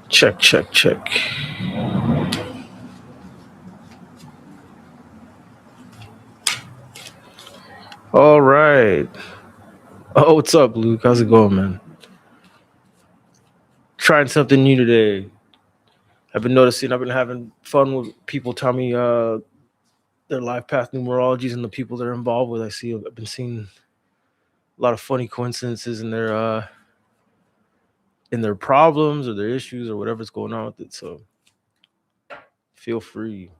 Check, check, check. All right. Oh, what's up, Luke? How's it going, man? Trying something new today. I've been noticing. I've been having fun with people tell me their life path numerologies and the people they're involved with. I've been seeing a lot of funny coincidences in their problems or their issues or whatever's going on with it. So feel free.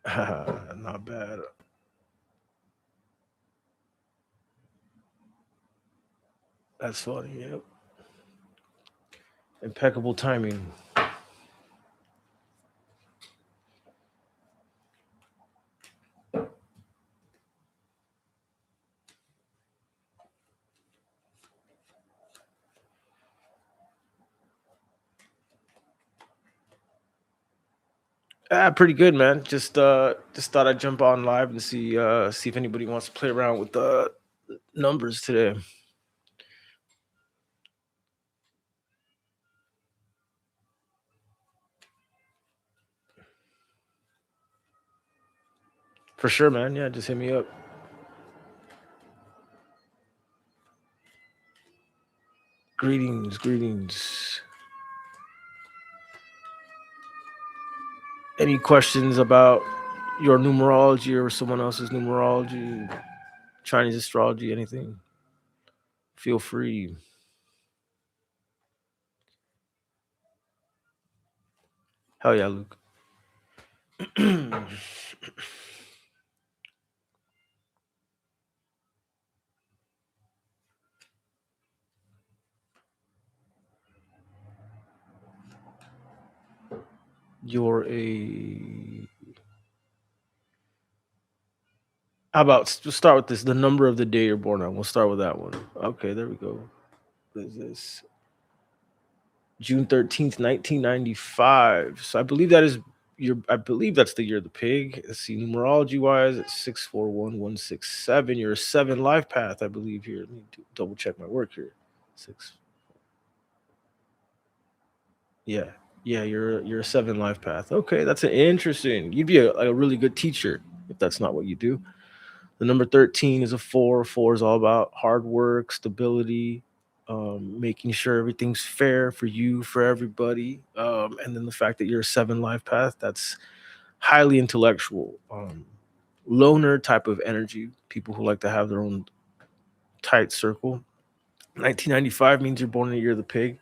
Not bad. That's funny. Yep. Impeccable timing. Pretty good, man. Just thought I'd jump on live and see if anybody wants to play around with the numbers today. For sure, man. Yeah, just hit me up. Greetings, greetings. Any questions about your numerology or someone else's numerology, Chinese astrology, anything? Feel free. Hell yeah, Luke. You're a. How about let's start with this? The number of the day you're born on. We'll start with that one. Okay, there we go. What is this? June 13th, 1995. So I believe that is your. I believe that's the year of the pig. Let's see, numerology wise, it's 641167. You're a seven life path, I believe here. Let me double check my work here. Six. Yeah, yeah, you're a seven life path. Okay, that's an interesting. You'd be a really good teacher if that's not what you do. The number 13 is a four. Four is all about hard work, stability, making sure everything's fair for you, for everybody. And then the fact that you're a seven life path, that's highly intellectual, loner type of energy, people who like to have their own tight circle. 1995 means you're born in the year of the pig.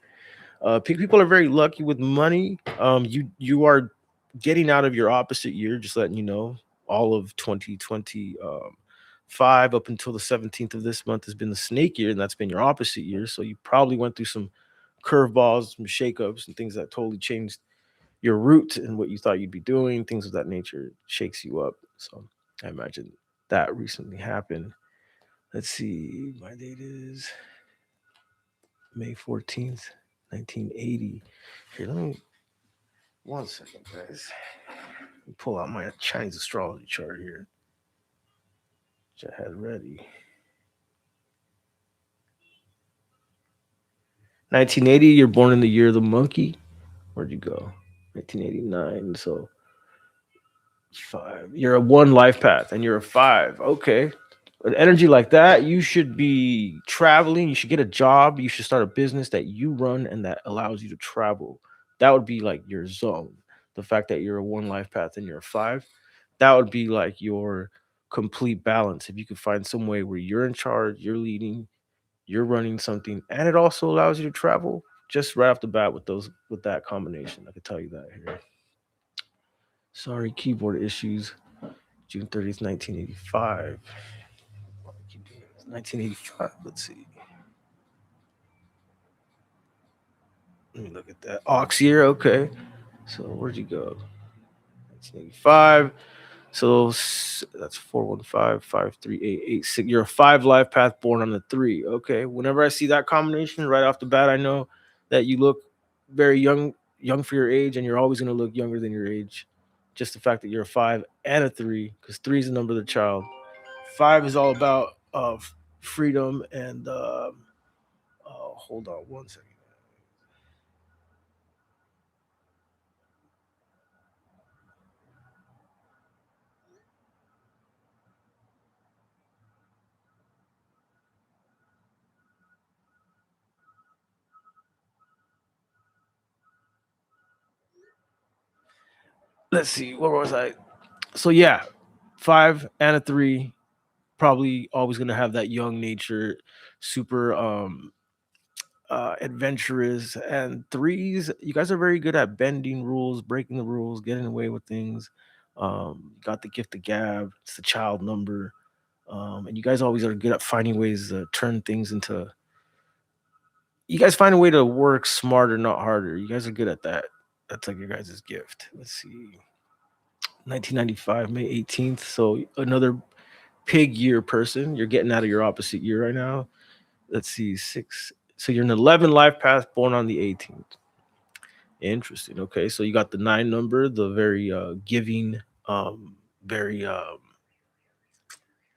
Pig people are very lucky with money. You are getting out of your opposite year, just letting you know. All of 2020 five up until the 17th of this month has been the snake year, and that's been your opposite year. So you probably went through some curveballs, some shakeups, and things that totally changed your route and what you thought you'd be doing. Things of that nature shakes you up. So I imagine that recently happened. Let's see, my date is May 14th, 1980. Here, let me 1 second, guys. Let me pull out my Chinese astrology chart here, which I had ready. 1980, you're born in the year of the monkey. Where'd you go? 1989. So five. You're a one life path and you're a five. Okay. With energy like that, you should be traveling. You should get a job. You should start a business that you run and that allows you to travel. That would be like your zone. The fact that you're a one life path and you're a five, that would be like your complete balance. If you could find some way where you're in charge, you're leading, you're running something, and it also allows you to travel. Just right off the bat with that combination, I could tell you that here. Sorry, keyboard issues. June 30th, 1985. 1985. Let's see. Let me look at that. Ox year. Okay. So where'd you go? 1985. So that's 415 53886. You're a five life path born on the three. Okay. Whenever I see that combination right off the bat, I know that you look very young for your age, and you're always going to look younger than your age. just the fact that you're a five and a three, because three is the number of the child. Five is all about freedom and hold on one second. Let's see, where was I? So yeah, five and a three, probably always gonna have that young nature, super adventurous. And threes, you guys are very good at bending rules, breaking the rules, getting away with things. Got the gift of gab. It's the child number. And you guys always are good at finding ways to turn things into. You guys find a way to work smarter, not harder. You guys are good at that. That's like your guys' gift. Let's see. 1995, May 18th. So another pig year person. You're getting out of your opposite year right now. Let's see, six. So you're an 11 life path born on the 18th. Interesting. Okay, so you got the nine number, the very giving, very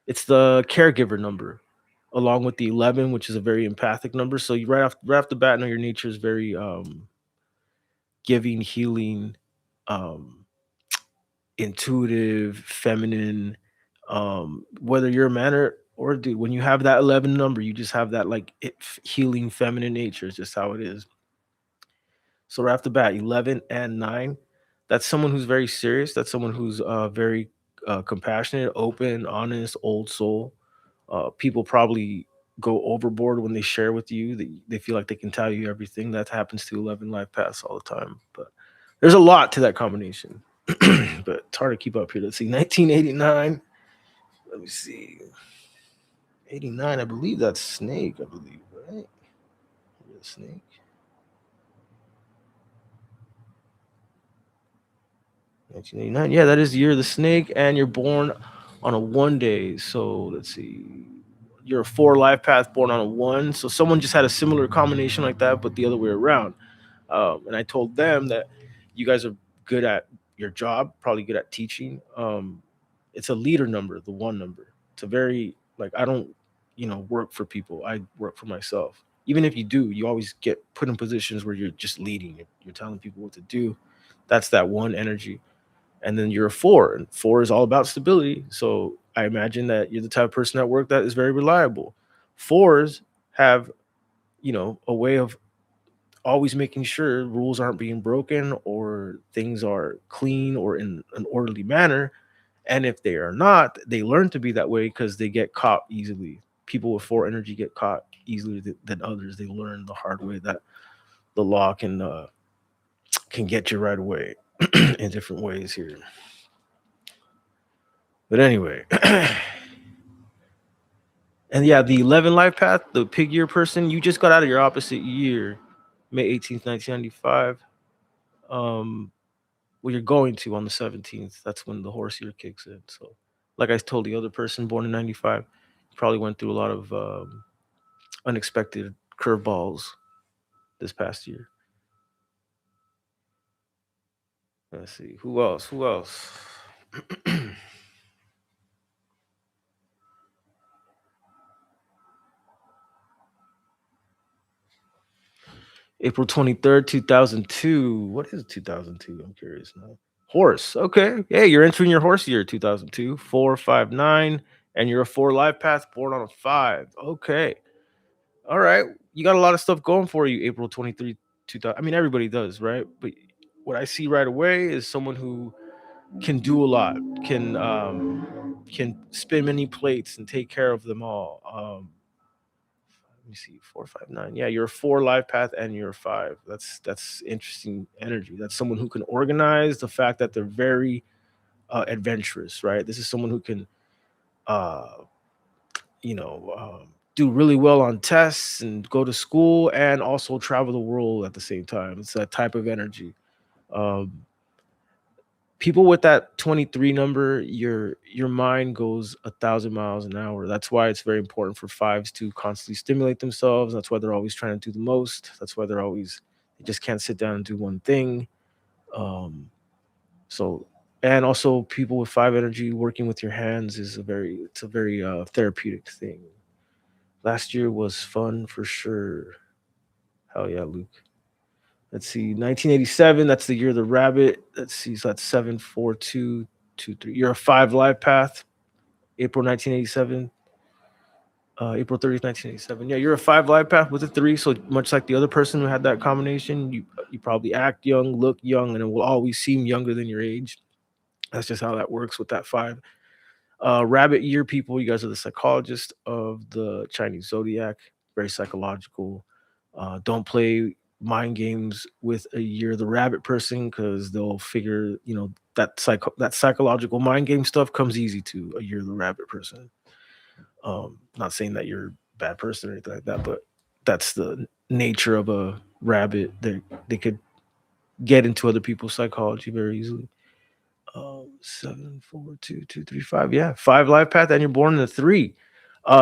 it's the caregiver number, along with the 11, which is a very empathic number. So you right off the bat, know your nature is very giving, healing, um, intuitive, feminine. Whether you're a man or a dude, when you have that 11 number, you just have that like healing, feminine nature. It's just how it is. So right off the bat, 11 and 9, that's someone who's very serious. That's someone who's very compassionate, open, honest, old soul. People probably go overboard when they share with you. They feel like they can tell you everything. That happens to 11 life paths all the time. But there's a lot to that combination. But it's hard to keep up here. Let's see, 1989. Let me see. 89, I believe that's Snake, I believe, right? Yeah, Snake. 1989. Yeah, that is the year of the snake, and you're born on a 1 day. So let's see. You're a four life path born on a one. So someone just had a similar combination like that, but the other way around. And I told them that you guys are good at your job, probably good at teaching. It's a leader number, the one number. It's a very like I don't, work for people. I work for myself. Even if you do, you always get put in positions where you're just leading. You're telling people what to do. That's that one energy. And then you're a four, and four is all about stability. So I imagine that you're the type of person at work that is very reliable. Fours have, a way of always making sure rules aren't being broken or things are clean or in an orderly manner. And if they are not, they learn to be that way because they get caught easily. People with four energy get caught easily than others. They learn the hard way that the law can get you right away in different ways here. But anyway, and yeah, the 11 life path, the pig year person, you just got out of your opposite year, May 18th, 1995. Um, well, you're going to on the 17th. That's when the horse year kicks in. So, like I told the other person born in 95, probably went through a lot of unexpected curveballs this past year. Let's see. Who else? Who else? April 23rd, 2002. What is 2002? I'm curious now. Horse. Okay. Hey, you're entering your horse year 2002, 459, and you're a four life path born on a five. Okay. All right. You got a lot of stuff going for you, April 23, 2000. I mean, everybody does, right? But what I see right away is someone who can do a lot, can spin many plates and take care of them all. Let me see, 459. Yeah, you're a four life path and you're a five. That's interesting energy. That's someone who can organize. The fact that they're very adventurous, right? This is someone who can, uh, do really well on tests and go to school and also travel the world at the same time. It's that type of energy. Um, People with that 23 number, your mind goes 1,000 miles an hour. That's why it's very important for fives to constantly stimulate themselves. That's why they're always trying to do the most. That's why they just can't sit down and do one thing. um so And also people with five energy working with your hands is a very therapeutic thing. Last year was fun for sure. Hell yeah, Luke. Let's see, 1987. That's the year of the rabbit. Let's see, so that's 74223. You're a five live path. April 1987. April 30th, 1987. Yeah, you're a five live path with a three. So much like the other person who had that combination, you probably act young, look young, and it will always seem younger than your age. That's just how that works with that five. Rabbit year people, you guys are the psychologist of the Chinese zodiac, very psychological. Don't play mind games with a year the rabbit person because they'll figure, that psychological mind game stuff comes easy to a year the rabbit person. Not saying that you're a bad person or anything like that, but that's the nature of a rabbit. They could get into other people's psychology very easily. 74223 5. Yeah, five life path, and you're born in a three.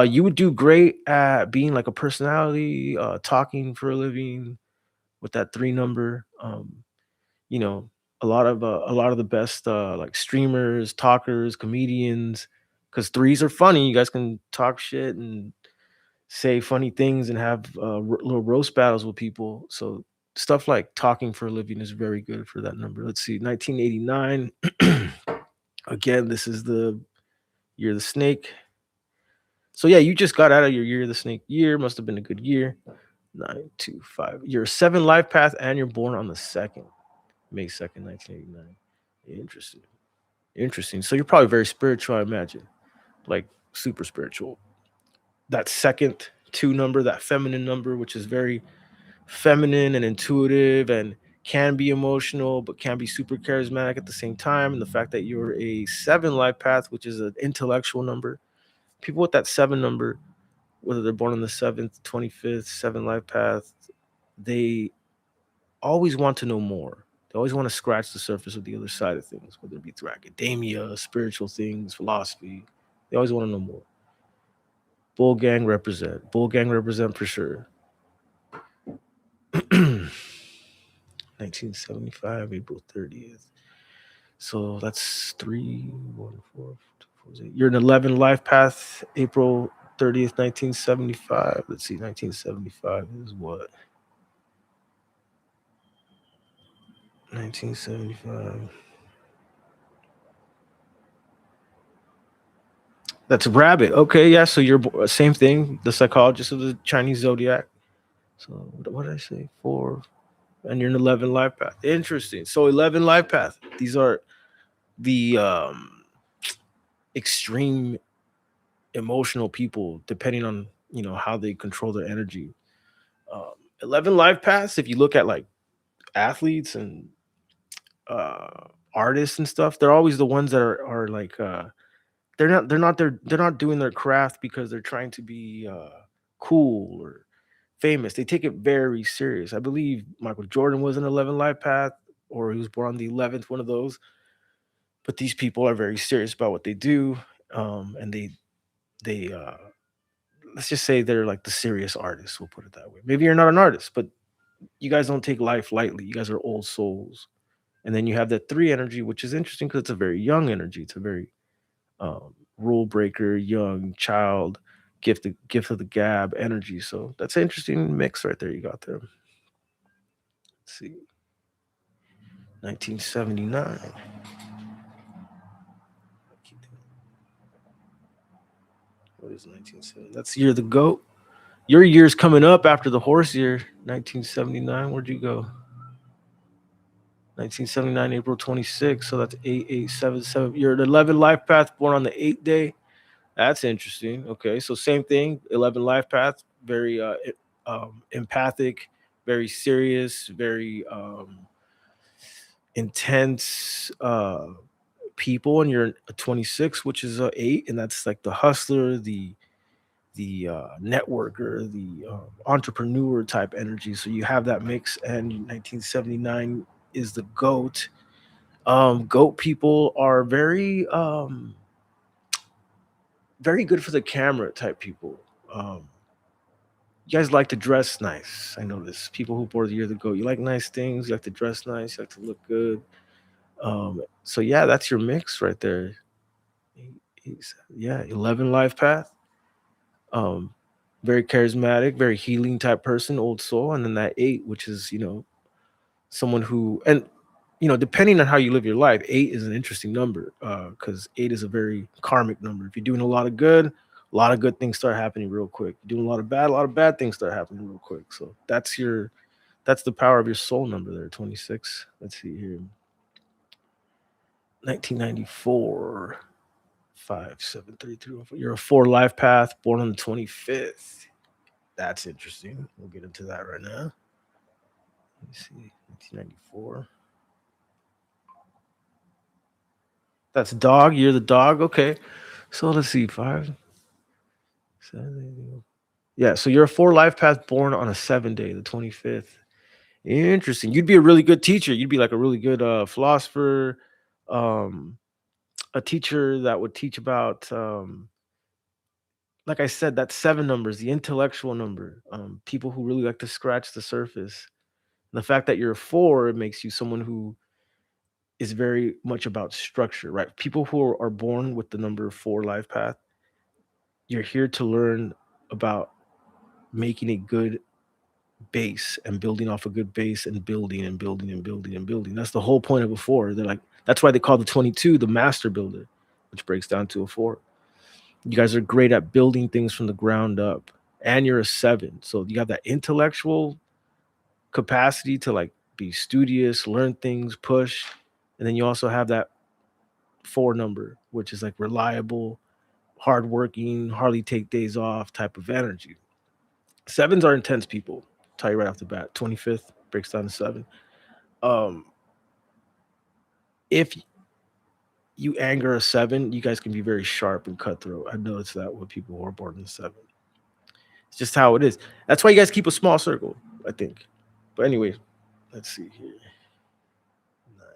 You would do great at being like a personality, talking for a living with that three number. You know, a lot of the best like streamers, talkers, comedians, because threes are funny. You guys can talk shit and say funny things and have little roast battles with people. So stuff like talking for a living is very good for that number. Let's see, 1989. Again, this is the year of the snake. So yeah, you just got out of your year of the snake year. Must have been a good year. 925. You're a seven life path and you're born on the second, May 2nd, 1989. Interesting. Interesting. So you're probably very spiritual, I imagine. Like super spiritual. That second two number, that feminine number, which is very feminine and intuitive and can be emotional, but can be super charismatic at the same time. And the fact that you're a seven life path, which is an intellectual number, people with that seven number, whether they're born on the 7th, 25th, seven life path, they always want to know more. They always want to scratch the surface of the other side of things, whether it be through academia, spiritual things, philosophy. They always want to know more. Bull gang represent. Bull gang represent for sure. 1975, April 30th. So that's 3, 1, 4, 2, 4, 8. You're an 11 life path, April 30th, 1975. Let's see, 1975 is what? 1975. That's rabbit. Okay, yeah. So you're same thing. The psychologist of the Chinese zodiac. So what did I say? Four, and you're an 11 life path. Interesting. So 11 life path. These are the extreme emotional people, depending on how they control their energy. 11 life paths. If you look at like athletes and artists and stuff, they're always the ones that are like they're not doing their craft because they're trying to be cool or famous. They take it very serious. I believe Michael Jordan was an 11 life path, or he was born on the 11th, one of those. But these people are very serious about what they do, and they let's just say they're like the serious artists. We'll put it that way. Maybe you're not an artist, but you guys don't take life lightly. You guys are old souls. And then you have that three energy, which is interesting because it's a very young energy. It's a very rule breaker, young child, gift of the gab energy. So that's an interesting mix right there. You got there. Let's see, 1979. What is 1970? That's the year of the goat. Your year's coming up after the horse year, 1979. Where'd you go? 1979, April 26th. So that's 8877. You're an 11 life path, born on the 8th day. That's interesting. Okay, so same thing. 11 life path, very empathic, very serious, very intense people. And you're a 26, which is a eight, and that's like the hustler, the networker, the entrepreneur type energy. So you have that mix. And 1979 is the goat. Goat people are very good for the camera type people. Um, you guys like to dress nice. I notice people who bore the year to go. You like nice things. You like to dress nice. You like to look good. So yeah, that's your mix right there. Yeah, 11 life path. Um, Very charismatic, very healing type person, old soul, and then that eight, which is someone who, and depending on how you live your life, eight is an interesting number because eight is a very karmic number. If you're doing a lot of good things start happening real quick. You're doing a lot of bad things start happening real quick. So that's the power of your soul number there, 26. Let's see here, 1994. 57331. You're a four life path, born on the 25th. That's interesting. We'll get into that right now. Let me see. 1994. That's dog. You're the dog. Okay. So let's see. Five, seven. Yeah. So you're a four life path born on a 7 day, the 25th. Interesting. You'd be a really good teacher. You'd be like a really good philosopher, um, a teacher that would teach about, like I said, that seven numbers, the intellectual number, people who really like to scratch the surface. And the fact that you're a four, it makes you someone who is very much about structure, right? People who are born with the number four life path, you're here to learn about making a good base and building off a good base and building and building and building and building. That's the whole point of a four. They're like, that's why they call the 22 the master builder, which breaks down to a four. You guys are great at building things from the ground up. And you're a seven. So you have that intellectual capacity to like be studious, learn things, push. And then you also have that four number, which is like reliable, hardworking, hardly take days off type of energy. Sevens are intense people. Tell you right off the bat. 25th breaks down to seven. Um, if you anger a seven, you guys can be very sharp and cutthroat. I noticed that with people who are born in the seven. It's just how it is. That's why you guys keep a small circle, I think. But anyway, let's see here. Nine,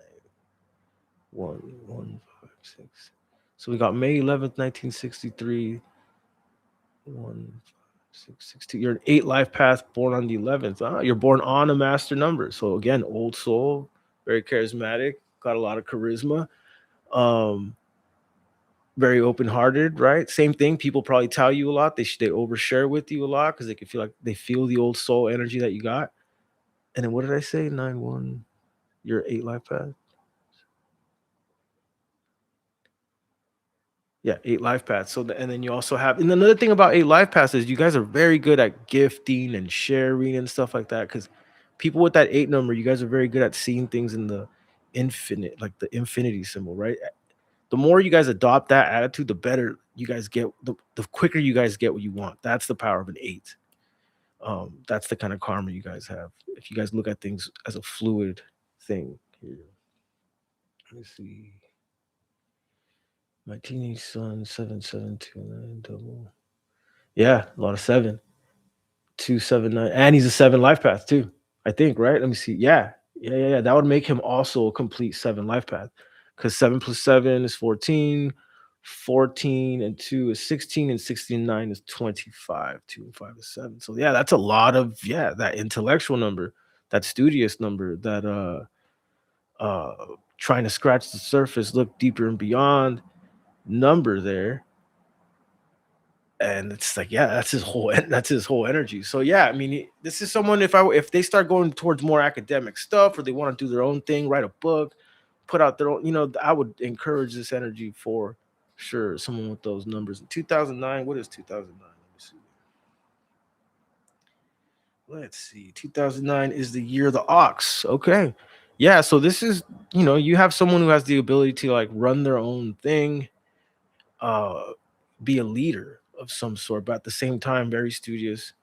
one, five, six. So we got May 11th, 1963. One, five, six, 62. You're an eight life path born on the 11th. You're born on a master number. So again, old soul, very charismatic, got a lot of charisma. Um, Very open hearted, right? Same thing. People probably tell you a lot. They overshare with you a lot because they can feel like they feel the old soul energy that you got. And then what did I say? 9-1. Your eight life path. Yeah, eight life paths. And then you also have, and another thing about eight life paths is you guys are very good at gifting and sharing and stuff like that. Because people with that eight number, you guys are very good at seeing things in the infinite, like the infinity symbol, right? The more you guys adopt that attitude, the better you guys get, the quicker you guys get what you want. That's the power of an eight. That's the kind of karma you guys have. If you guys look at things as a fluid thing. Here, let me see. My teenage son, 7729 double. Yeah, a lot of seven. 279. And he's a seven life path too. I think, right? Let me see. Yeah. Yeah. That would make him also a complete seven life path. Because seven plus seven is 14. 14 and two is 16, and 69 is 25. Two and five is seven. So yeah, that's a lot of that intellectual number, that studious number, that trying to scratch the surface, look deeper and beyond number there. And it's like, yeah, that's his whole energy. So yeah, I mean, this is someone, if they start going towards more academic stuff, or they want to do their own thing, write a book, put out their own, I would encourage this energy for sure. Someone with those numbers. In 2009, what is 2009? Let's see. 2009 is the year of the ox. Okay. Yeah, so this is, you have someone who has the ability to like run their own thing, uh be a leader of some sort, but at the same time very studious,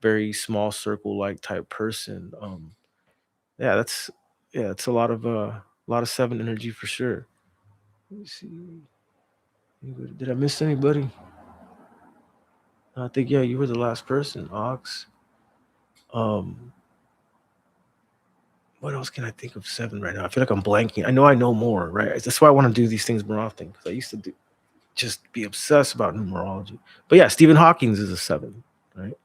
very small circle like type person. Yeah, it's a lot of seven energy for sure. Let me see. Did I miss anybody? I think, yeah, you were the last person, Ox. Um, what else can I think of seven right now? I feel like I'm blanking. I know more, right? That's why I want to do these things more often, because I used to just be obsessed about numerology. But yeah, Stephen Hawking's is a seven, right?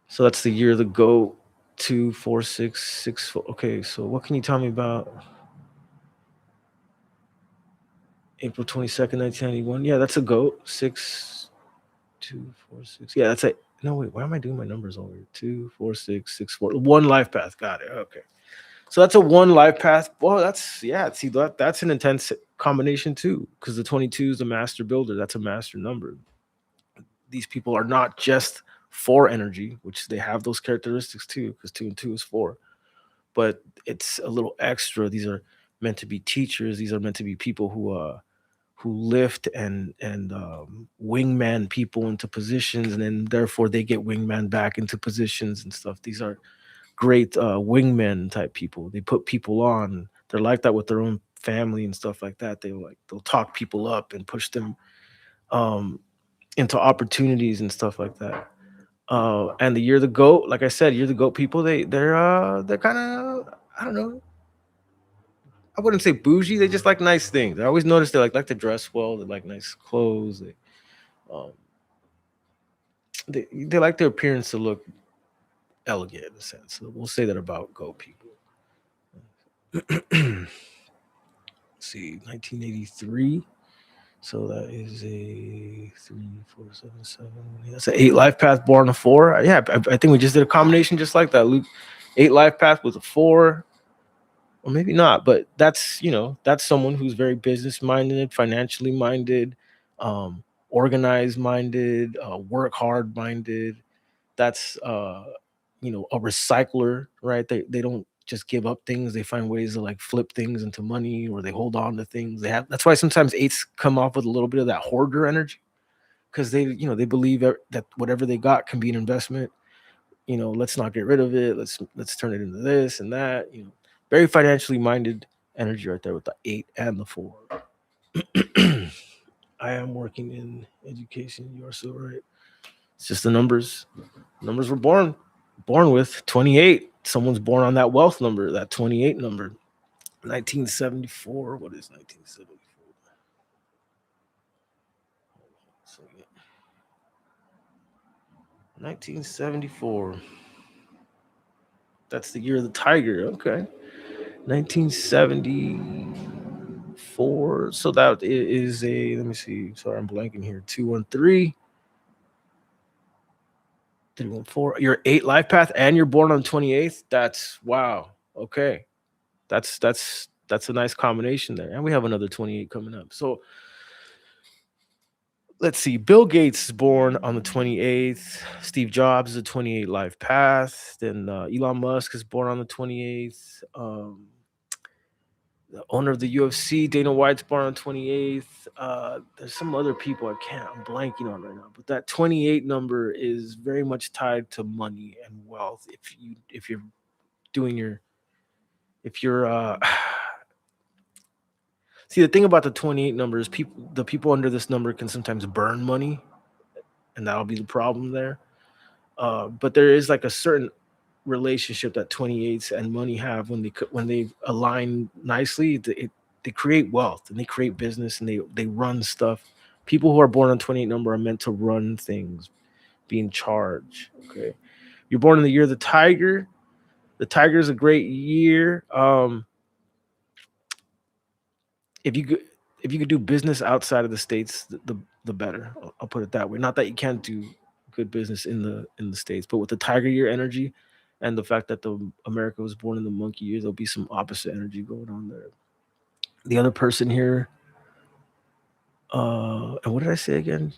So that's the year of the goat. 2, 4, 6, 6. Okay, so what can you tell me about April 22nd, 1991? Yeah, that's a goat. 6, 2, 4, 6. Yeah, that's a. No, wait, why am I doing my numbers over here? 2, 4, 6, 6, 4. One life path. Got it. Okay. So that's a one life path. Well, that's, yeah. See, that's an intense combination too, because the 22 is a master builder. That's a master number. These people are not just four energy, which they have those characteristics too, because two and two is four. But it's a little extra. These are meant to be teachers. These are meant to be people who lift and wingman people into positions, and then therefore they get wingman back into positions and stuff. These are great wingmen type people. They put people on. They're like that with their own family and stuff like that. They'll talk people up and push them um, into opportunities and stuff like that. And the Year of the Goat, like I said, Year of the Goat people, they're kind of, I don't know. I wouldn't say bougie. They just like nice things. I always notice they like to dress well. They like nice clothes. Um, they like their appearance to look elegant in a sense. So we'll say that about Goat people. Let's see, 1983. So that is a 3, 4, 7, 7. That's an eight life path born a four. Yeah, I think we just did a combination just like that, Luke. Eight life path with a four, or maybe not, but that's someone who's very business minded, financially minded, organized minded, work hard minded. That's a recycler, right? They don't just give up things. They find ways to like flip things into money, or they hold on to things. That's why sometimes eights come off with a little bit of that hoarder energy, because they believe that whatever they got can be an investment. Let's not get rid of it. Let's turn it into this and that. Very financially minded energy right there with the eight and the four. I am working in education. You are so right. It's just the numbers. Numbers were born with 28. Someone's born on that wealth number, that 28 number. 1974. What is 1974? So, yeah. 1974. That's the year of the tiger. Okay. 1974. So that is a, let me see. Sorry, I'm blanking here. 213. 314. You're eight life path and you're born on 28th. That's wow. Okay. That's a nice combination there. And we have another 28 coming up. So let's see. Bill Gates is born on the 28th. Steve Jobs is a 28 life path. Then Elon Musk is born on the 28th. The owner of the UFC, Dana White's born on 28th. There's some other people I'm blanking on right now. But that 28 number is very much tied to money and wealth. If you're doing your if you're see, the thing about the 28 number is the people under this number can sometimes burn money, and that'll be the problem there. But there is like a certain relationship that 28s and money have when they align nicely. They create wealth and they create business and they run stuff. People who are born on 28 number are meant to run things, be in charge. Okay, you're born in the year of the tiger. The tiger is a great year. If you could if you could do business outside of the states, the better. I'll put it that way. Not that you can't do good business in the states, but with the tiger year energy and the fact that the America was born in the monkey year, there'll be some opposite energy going on there. The other person here, and what did I say again?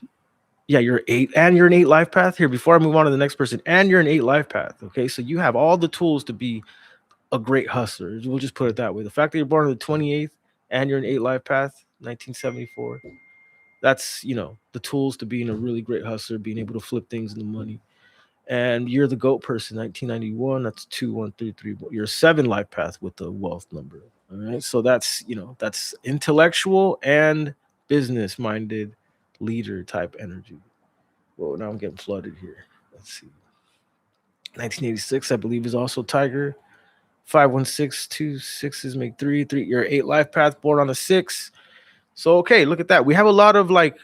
Yeah, you're eight, and you're an eight life path here. Before I move on to the next person, and you're an eight life path. Okay, so you have all the tools to be a great hustler. We'll just put it that way. The fact that you're born on the 28th and you're an eight life path, 1974. That's the tools to being a really great hustler, being able to flip things into money. And you're the goat person, 1991. That's 2133. You're a seven life path with the wealth number. All right, so that's intellectual and business minded leader type energy. Well, now I'm getting flooded here. Let's see. 1986, I believe, is also Tiger. 516, two sixes make three. Three. You're eight life path, born on a six. So okay, look at that. We have a lot of like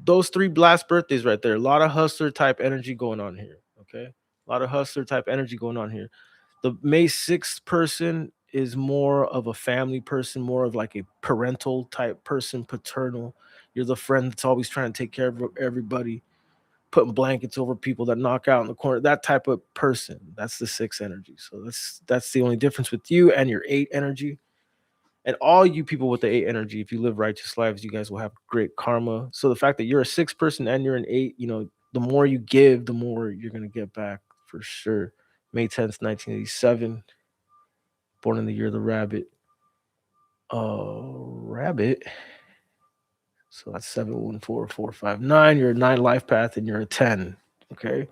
those three blast birthdays right there. A lot of hustler type energy going on here. Okay. A lot of hustler type energy going on here. The May 6th person is more of a family person, more of like a parental type person, paternal. You're the friend that's always trying to take care of everybody, putting blankets over people that knock out in the corner. That type of person. That's the 6 energy. So that's the only difference with you and your 8 energy. And all you people with the 8 energy, if you live righteous lives, you guys will have great karma. So the fact that you're a 6 person and you're an 8, the more you give, the more you're gonna get back for sure. May 10th, 1987, born in the year of the rabbit. Rabbit. So that's 714459. You're a 9 life path and you're a 10. Okay.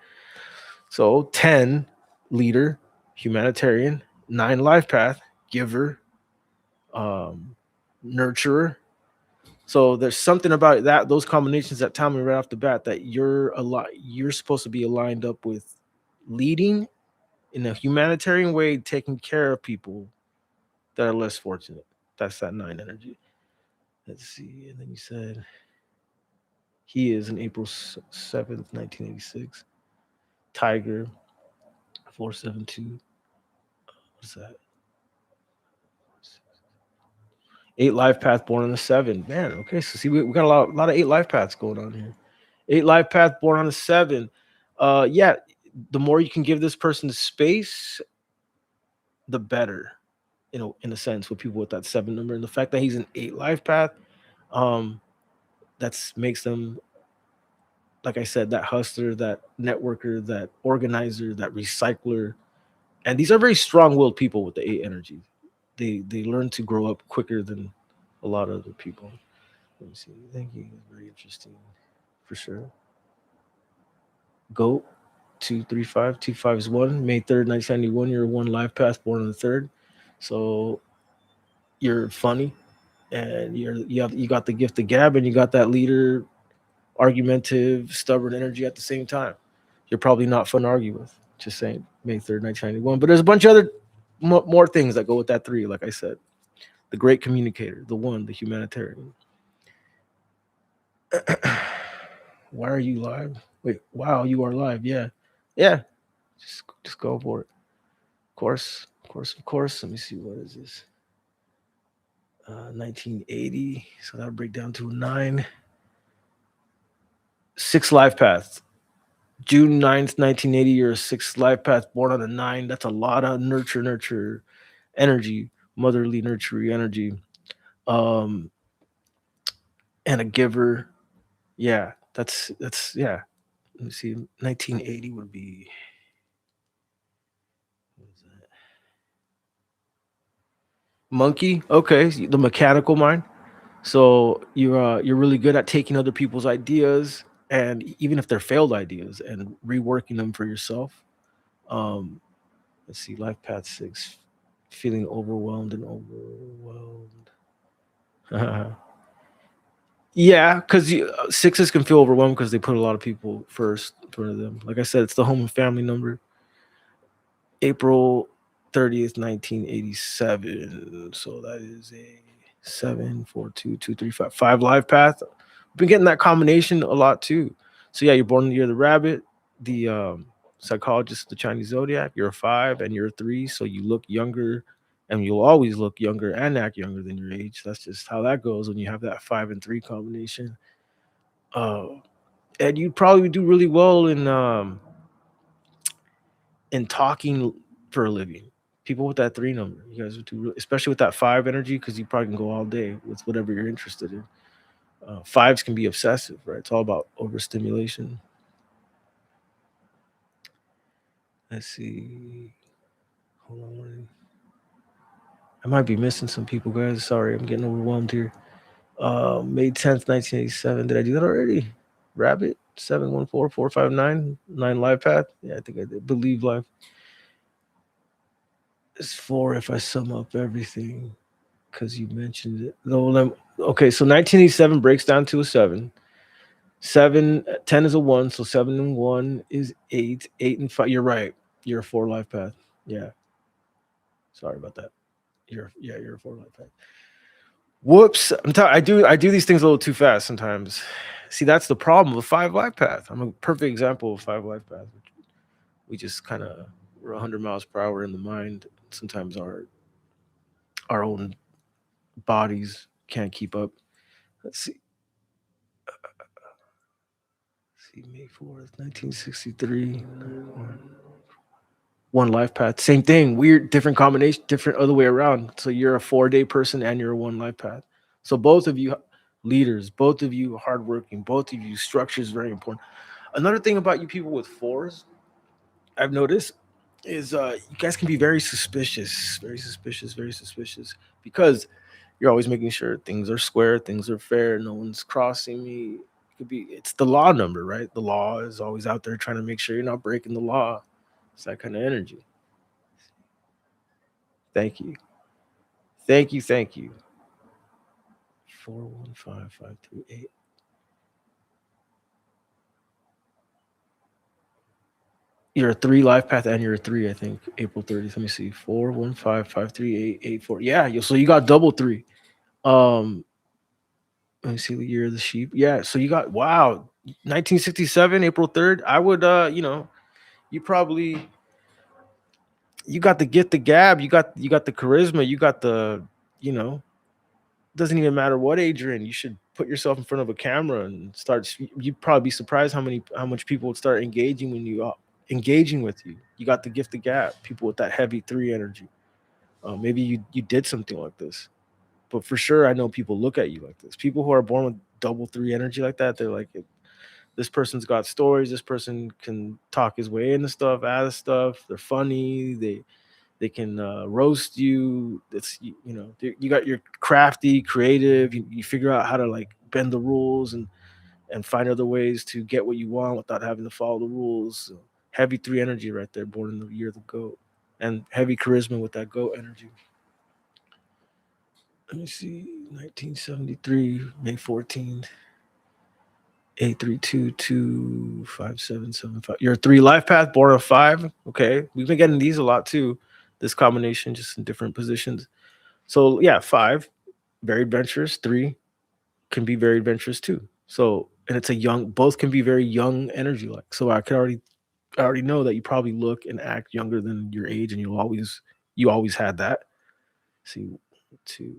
So 10, leader, humanitarian, 9 life path, giver, um, nurturer. So there's something about that, those combinations that tell me right off the bat that you're supposed to be aligned up with leading in a humanitarian way, taking care of people that are less fortunate. That's that 9 energy. Let's see. And then you said he is an April 7th, 1986. Tiger 472. What's that? 8 life path, born on the 7. Man, okay. So see, we got a lot of 8 life paths going on here. 8 life path, born on the 7. Yeah, the more you can give this person space, the better. In a sense, with people with that 7 number, and the fact that he's an 8 life path, um, that's makes them, like I said, that hustler, that networker, that organizer, that recycler. And these are very strong-willed people with the 8 energy. They learn to grow up quicker than a lot of other people. Let me see. Thank you. Very interesting, for sure. Goat 235 is 1. May 3rd, 1991. You're 1 life path, born on the 3rd. So you're funny, and you got the gift of gab, and you got that leader, argumentative, stubborn energy at the same time. You're probably not fun to argue with. Just saying. May 3rd, 1991. But there's a bunch of other more things that go with that 3. Like I said, the great communicator, the 1, the humanitarian. Why are you live? Wait, wow, you are live. Yeah. Yeah. Just go for it. Of course. Of course. Of course. Let me see. What is this? 1980. So that'll break down to a 9. 6 life paths. June 9th, 1980. You're a 6 life path, born on a 9. That's a lot of nurture energy, motherly nurturing energy. Um, and a giver. Yeah. That's yeah. Let me see. 1980 would be, what is that? Monkey. Okay, the mechanical mind. So you're really good at taking other people's ideas, and even if they're failed ideas, and reworking them for yourself. Um, let's see, life path 6, feeling overwhelmed and overwhelmed. Yeah, because sixes can feel overwhelmed because they put a lot of people first in front of them. Like I said, it's the home and family number. April 30th, 1987. So that is a 7, 4, 2, 2, 3, 5. 5 life path. Been getting that combination a lot too. So yeah, you're born in the year of the rabbit. The psychologist, the Chinese zodiac. You're a 5 and you're a 3, so you look younger, and you'll always look younger and act younger than your age. That's just how that goes when you have that 5 and 3 combination. Uh, and you probably do really well in talking for a living. People with that 3 number, you guys would do, especially with that 5 energy, because you probably can go all day with whatever you're interested in. Fives can be obsessive, right? It's all about overstimulation. Let's see. Hold on. I might be missing some people, guys. Sorry, I'm getting overwhelmed here. May 10th, 1987. Did I do that already? Rabbit 7, 1, 4, 4, 5, 9, 9 life path. Yeah, I think I did. Believe life is 4 if I sum up everything, because you mentioned it. No, okay, so 1987 breaks down to a 7. 10 is a 1, so 7 and 1 is 8. 8 and 5. You're right. You're a 4 life path. Yeah. Sorry about that. You're a 4 life path. Whoops. I do these things a little too fast sometimes. See, that's the problem with 5 life path. I'm a perfect example of 5 life path. We just kind of we're 100 miles per hour in the mind. Sometimes our own bodies can't keep up. Let's see, May 4th, 1963. One life path. Same thing. Weird, different combination, different other way around. So you're a 4 day person and you're a one life path. So both of you leaders, both of you hardworking, both of you structure is very important. Another thing about you people with fours, I've noticed, is you guys can be very suspicious, very suspicious because you're always making sure things are square, things are fair, no one's crossing me. It could be it's the law number, right? The law is always out there trying to make sure you're not breaking the law. It's that kind of energy. Thank you. Thank you. Thank you. 415538. You're a three life path and you're a three, I think. April 30th. Let me see. 41553884. Yeah, so you got double three. Um, let me see the year of the sheep. Yeah, so you got wow, 1967, April 3rd. I would you probably you got the get the gab, you got the charisma, you got the, you know, doesn't even matter what age you're in. You should put yourself in front of a camera and start. You'd probably be surprised how much people would start engaging when you engaging with you. You got the gift of gab. People with that heavy three energy. Maybe you did something like this, but for sure, I know people look at you like this. People who are born with double three energy like that, they're like, this person's got stories. This person can talk his way into stuff, out of stuff. They're funny. They can roast you. It's you know you got your crafty, creative. You figure out how to like bend the rules and find other ways to get what you want without having to follow the rules. So, heavy three energy right there, born in the year of the goat, and heavy charisma with that goat energy. Let me see, 1973, May 14th. 832257775. You're a three life path, born a five. Okay. We've been getting these a lot too. This combination, just in different positions. So yeah, five, very adventurous. Three can be very adventurous too. So and it's a young, both can be very young energy like. So I already know that you probably look and act younger than your age, and you always had that. See, two.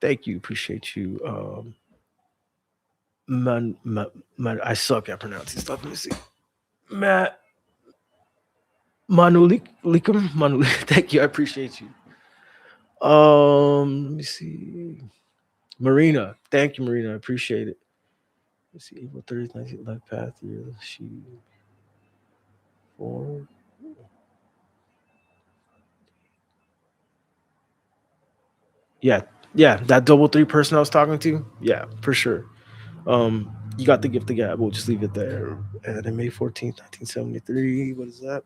Thank you, appreciate you. I suck at pronouncing stuff. Let me see. Matt Manulikum. Thank you, I appreciate you. Let me see. Marina. Thank you, Marina. I appreciate it. Let's see, April 30th, 19th, life path year. She four. Yeah, yeah, that double three person I was talking to. Yeah, for sure. You got the gift of gab. We'll just leave it there. And then May 14th, 1973. What is that?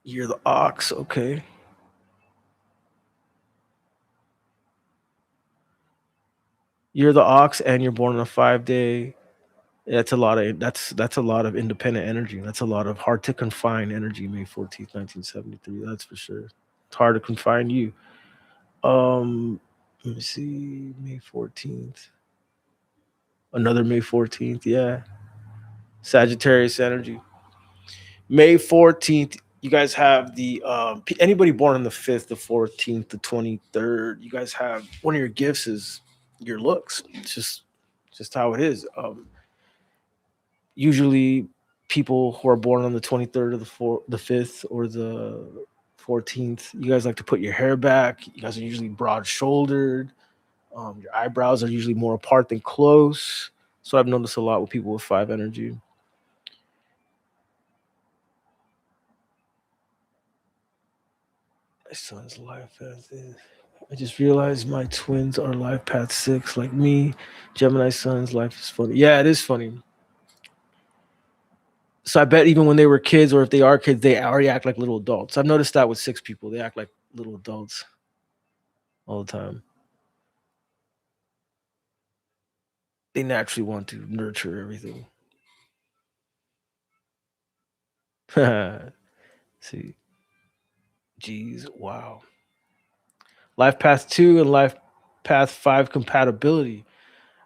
Year of the ox. Okay. You're the ox and you're born on a 5 day. That's a lot of independent energy. That's a lot of hard to confine energy. May 14th, 1973. That's for sure. It's hard to confine you. Um, Let me see. May 14th. Another May 14th. Yeah, Sagittarius energy. May 14th. You guys have the anybody born on the 5th, the 14th, the 23rd. You guys have one of your gifts is your looks. It's just how it is. Usually people who are born on the 23rd or the 5th or the 14th, you guys like to put your hair back. You guys are usually broad shouldered. Your eyebrows are usually more apart than close. So I've noticed a lot with people with five energy. My son's life path is. I just realized my twins are life path six, like me. Gemini son's life is funny. Yeah, it is funny. So I bet even when they were kids, or if they are kids, they already act like little adults. I've noticed that with six people, they act like little adults all the time. They naturally want to nurture everything. See, geez, wow. Life path two and life. path 5, compatibility.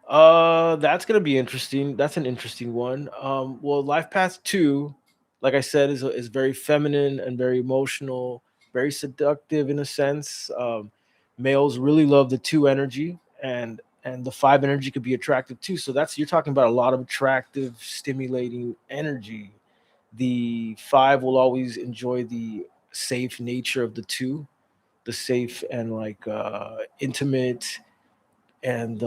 That's gonna be interesting. That's an interesting one. Well, life path 2, like I said, is very feminine and very emotional, very seductive in a sense. Males really love the 2 energy, and the 5 energy could be attractive too. So that's, you're talking about a lot of attractive, stimulating energy. The 5 will always enjoy the safe nature of the 2, the safe and like intimate and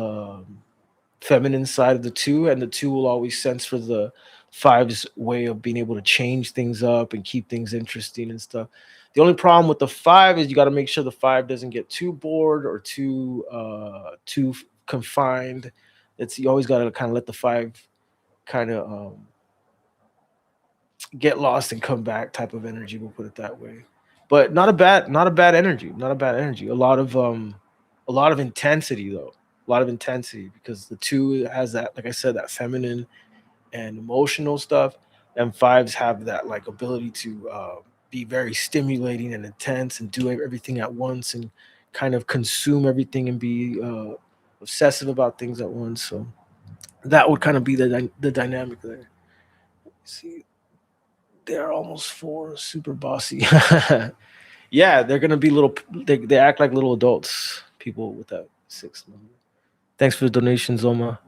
feminine side of the 2, and the 2 will always sense for the five's way of being able to change things up and keep things interesting and stuff. The only problem with the 5 is you got to make sure the 5 doesn't get too bored or too confined. It's, you always got to kind of let the 5 kind of get lost and come back type of energy, we'll put it that way. But not a bad energy, not a bad energy. A lot of intensity though, a lot of intensity, because the 2 has that, like I said, that feminine and emotional stuff, and 5s have that like ability to be very stimulating and intense and do everything at once and kind of consume everything and be obsessive about things at once. So that would kind of be the dynamic there. See, they're almost 4, super bossy. Yeah, they're gonna be little. They act like little adults. People with that 6 number. Thanks for the donation, Zoma.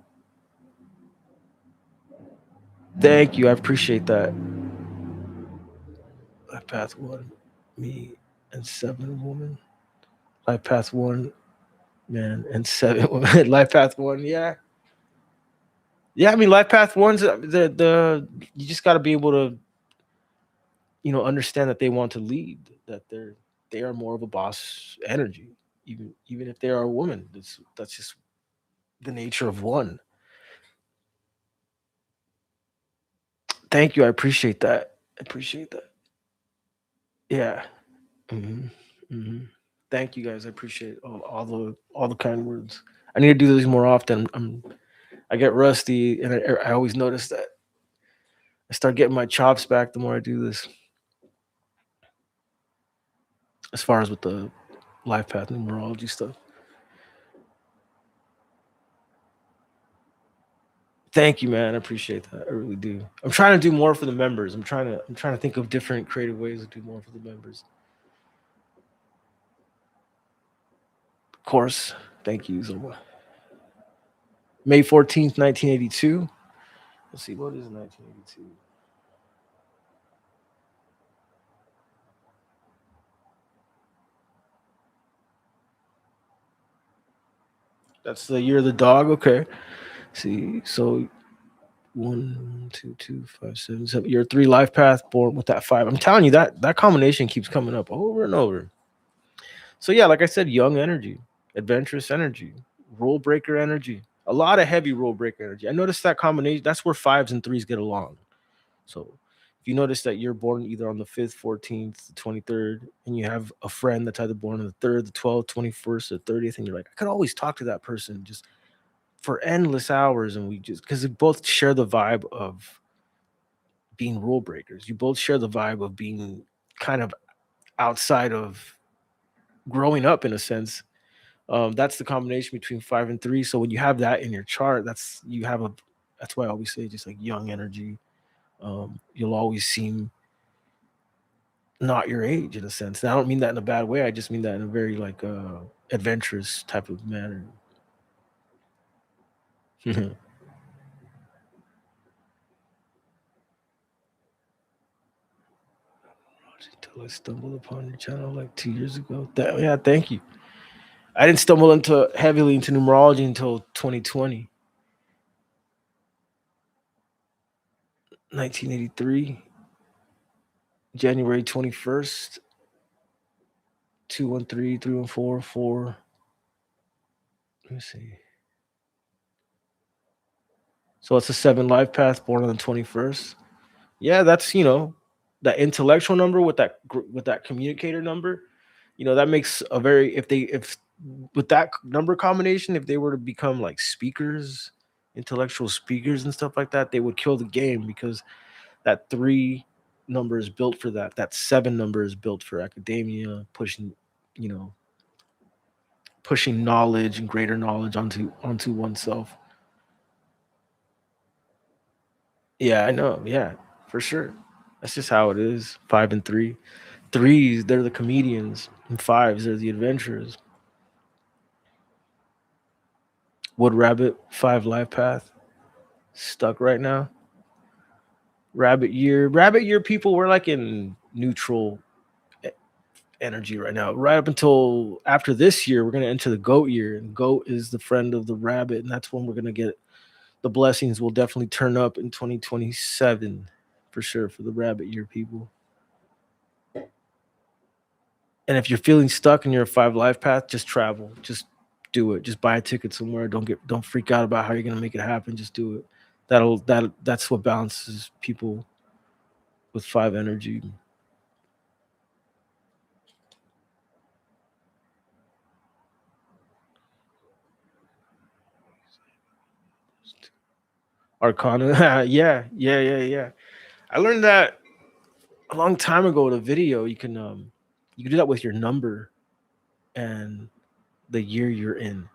Thank you. I appreciate that. Life path 1, me and 7 woman. Life path 1, man, and 7 women. Life path 1, yeah, yeah. I mean, life path one's the you just got to be able to understand that they want to lead. That they are more of a boss energy, even if they are a woman. That's just the nature of one. Thank you. I appreciate that. I appreciate that. Yeah. hmm hmm Thank you guys. I appreciate all the kind words. I need to do these more often. I get rusty, and I always notice that I start getting my chops back the more I do this. As far as with the life path numerology stuff. Thank you, man. I appreciate that. I really do. I'm trying to do more for the members. I'm trying to think of different creative ways to do more for the members. Of course. Thank you, Zoma. May 14th, 1982. Let's see, what is 1982? That's the year of the dog. Okay. See, so 1, 2, 2, 5, 7, 7. You're 3 life path born with that 5. I'm telling you that combination keeps coming up over and over. So yeah, like I said, young energy, adventurous energy, rule breaker energy, a lot of heavy rule breaker energy. I noticed that combination. That's where 5s and 3s get along. So if you notice that you're born either on the 5th, 14th, 23rd, and you have a friend that's either born on the 3rd, the 12th, 21st, or 30th, and you're like, I could always talk to that person just for endless hours, and we just, because they both share the vibe of being rule breakers. You both share the vibe of being kind of outside of growing up in a sense. That's the combination between 5 and 3. So when you have that in your chart, that's why I always say just like young energy. You'll always seem not your age in a sense. And I don't mean that in a bad way. I just mean that in a very like adventurous type of manner. Until I stumbled upon your channel like 2 years ago. Yeah, thank you. I didn't stumble into heavily into numerology until 2020, 1983, January 21st, 213, 314, 4. Let me see. So it's a 7 life path, born on the 21st. Yeah, that's that intellectual number with that communicator number. That makes a very, if with that number combination, if they were to become like speakers, intellectual speakers and stuff like that, they would kill the game, because that 3 number is built for that 7 number is built for academia, pushing, you know pushing knowledge and greater knowledge onto oneself. Yeah, I know. Yeah, for sure. That's just how it is. Five and three. Threes, they're the comedians, and fives, they're the adventurers. Wood Rabbit, five life path, stuck right now. Rabbit year people, we're like in neutral e- energy right now. Right up until after this year, we're gonna enter the goat year, and goat is the friend of the rabbit, and that's when we're gonna get the blessings will definitely turn up in 2027 for sure for the rabbit year people. And if you're feeling stuck and you're a five life path, just travel. Just do it. Just buy a ticket somewhere. Don't freak out about how you're gonna make it happen. Just do it. That's what balances people with five energy. Arcana. Yeah. I learned that a long time ago in a video. You can do that with your number and the year you're in.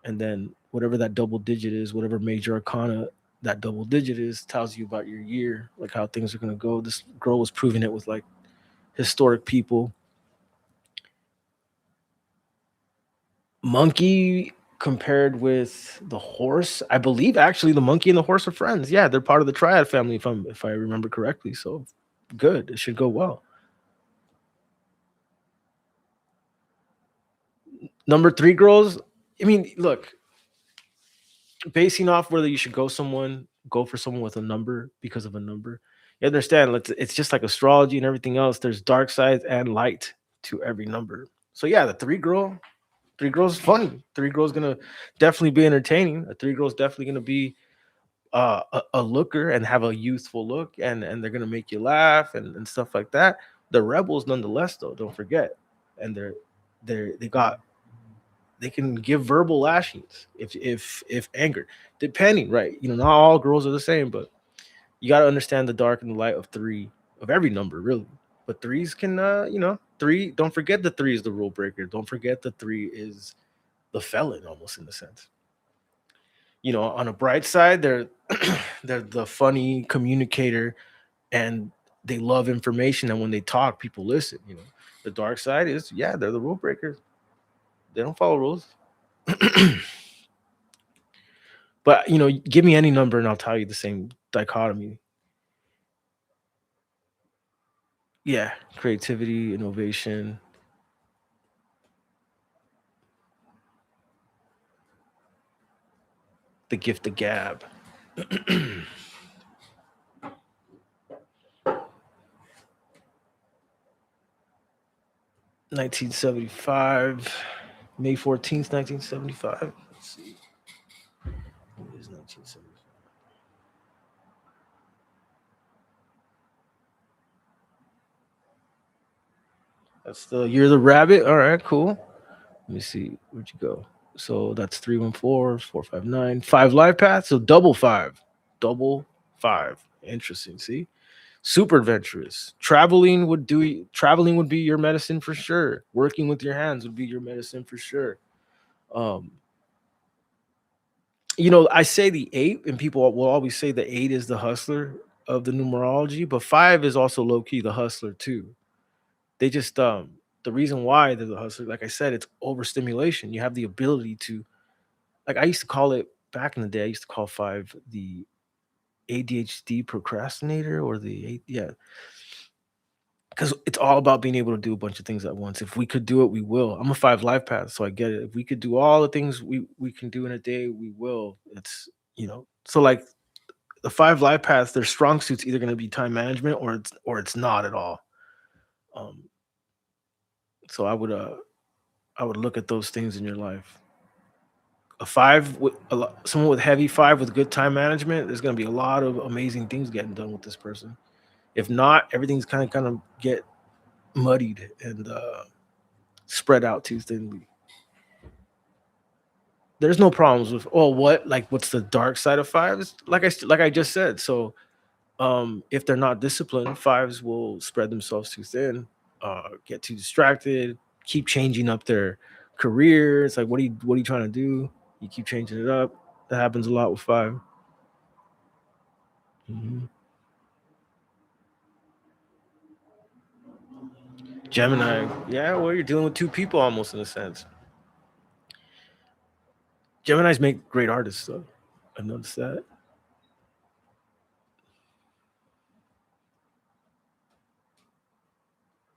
And then whatever that double digit is, whatever major arcana that double digit is, tells you about your year, like how things are gonna go. This girl was proving it with like historic people. Monkey compared with the horse, I believe actually the monkey and the horse are friends. Yeah, they're part of the triad family if I remember correctly. So good, it should go well. Number three girls. I mean, look, basing off whether you should go for someone with a number because of a number. You understand? It's just like astrology and everything else. There's dark sides and light to every number. So yeah, the three girls is funny. Three girls gonna definitely be entertaining. A three girls definitely gonna be a looker and have a youthful look, and they're gonna make you laugh and stuff like that. The rebels, nonetheless, though, don't forget, and they got they can give verbal lashings if angered, depending, right? You know, not all girls are the same, but you got to understand the dark and the light of three of every number, really. But threes can, three. Don't forget the three is the rule breaker. Don't forget the three is the felon, almost in a sense. You know, on a bright side, they're they're the funny communicator, and they love information. And when they talk, people listen. You know, the dark side is, yeah, they're the rule breakers. They don't follow rules. But you know, give me any number and I'll tell you the same dichotomy. Yeah, creativity, innovation, the gift of gab. 1975, May 14th, 1975. Let's see. What is 1975? That's the year of the rabbit. All right, cool. Let me see. Where'd you go? So that's 314, 459, five life paths. So double five. Double five. Interesting. See? Super adventurous. Traveling would be your medicine for sure. Working with your hands would be your medicine for sure. Um, you know, I say the eight, and people will always say the eight is the hustler of the numerology, but five is also low key the hustler too. They just the reason why they're the hustler, like I said, it's overstimulation. You have the ability to, like I used to call it back in the day. I used to call five the ADHD procrastinator or the eight, yeah, because it's all about being able to do a bunch of things at once. If we could do it, we will. I'm a five life path, so I get it. If we could do all the things we can do in a day, we will. It's so like the five life paths, their strong suits either going to be time management or it's not at all. Um, so I would look at those things in your life. A five with someone with heavy five with good time management, there's going to be a lot of amazing things getting done with this person. If not, everything's kind of get muddied and spread out too thinly. There's no problems with, oh, what, like what's the dark side of fives? Like I just said. So if they're not disciplined, fives will spread themselves too thin, get too distracted, keep changing up Career, it's like what are you trying to do? You keep changing it up. That happens a lot with 5. Mhm. Gemini, yeah, well, you're dealing with two people almost in a sense. Geminis make great artists, though. I noticed that.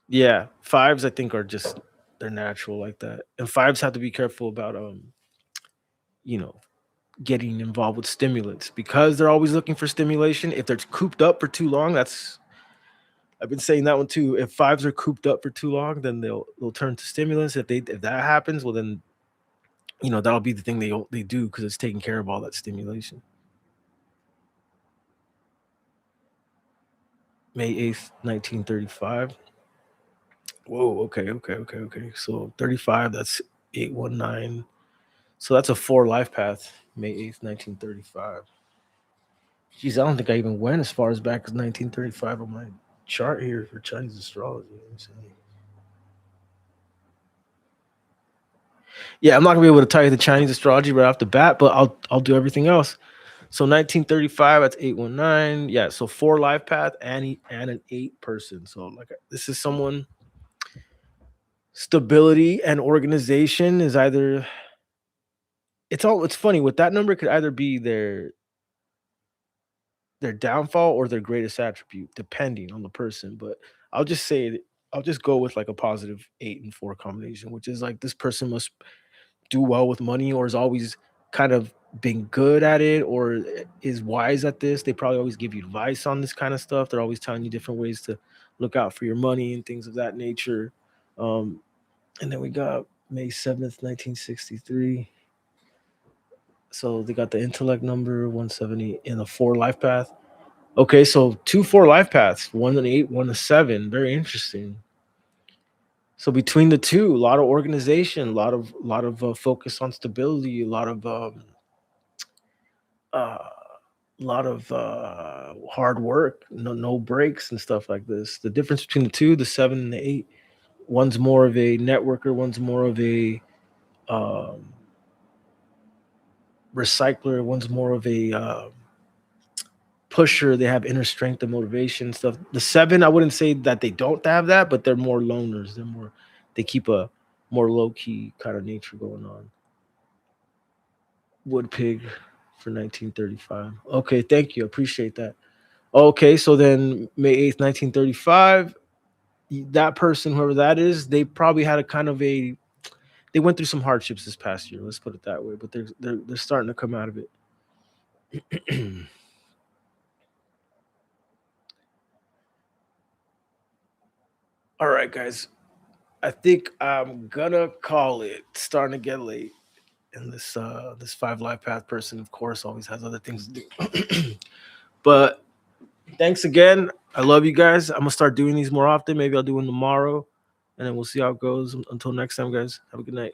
Yeah, 5s I think are just they're natural like that, and 5s have to be careful about you know, getting involved with stimulants because they're always looking for stimulation. If they're cooped up for too long, that's I've been saying that one too. If 5s are cooped up for too long, then they'll turn to stimulants. If that happens, well then that'll be the thing they do because it's taking care of all that stimulation. May 8th, 1935. Whoa, okay. So 35, that's 819. So that's a 4 life path, May 8th, 1935. Geez, I don't think I even went as far as back as 1935 on my chart here for Chinese astrology. Let me see. Yeah, I'm not gonna be able to tell you the Chinese astrology right off the bat, but I'll do everything else. So 1935, that's 819. Yeah, so 4 life path and an 8 person. So like this is someone stability and organization is either it's funny with that number could either be their downfall or their greatest attribute, depending on the person. But I'll just say I'll just go with like a positive 8 and 4 combination, which is like this person must do well with money or is always kind of been good at it or is wise at this. They probably always give you advice on this kind of stuff. They're always telling you different ways to look out for your money and things of that nature. Um, and then we got May 7th, 1963. So they got the intellect number 170 in a 4 life path. Okay, so 2 4 life paths, one an 8, one a 7. Very interesting. So between the two, a lot of organization, a lot of focus on stability, uh, hard work, no breaks and stuff like this. The difference between the two, the 7 and the 8, one's more of a networker, one's more of a um, recycler, one's more of a pusher. They have inner strength and motivation and stuff. The 7, I wouldn't say that they don't have that, but they're more loners. They keep a more low key kind of nature going on. Wood pig for 1935. Okay, thank you. Appreciate that. Okay, so then May 8th, 1935, that person, whoever that is, they probably had a kind of they went through some hardships this past year. Let's put it that way, but they're starting to come out of it. All right, guys. I think I'm gonna call it. Starting to get late, and this 5 life path person, of course, always has other things to do. But thanks again. I love you guys. I'm gonna start doing these more often. Maybe I'll do one tomorrow, and then we'll see how it goes. Until next time, guys. Have a good night.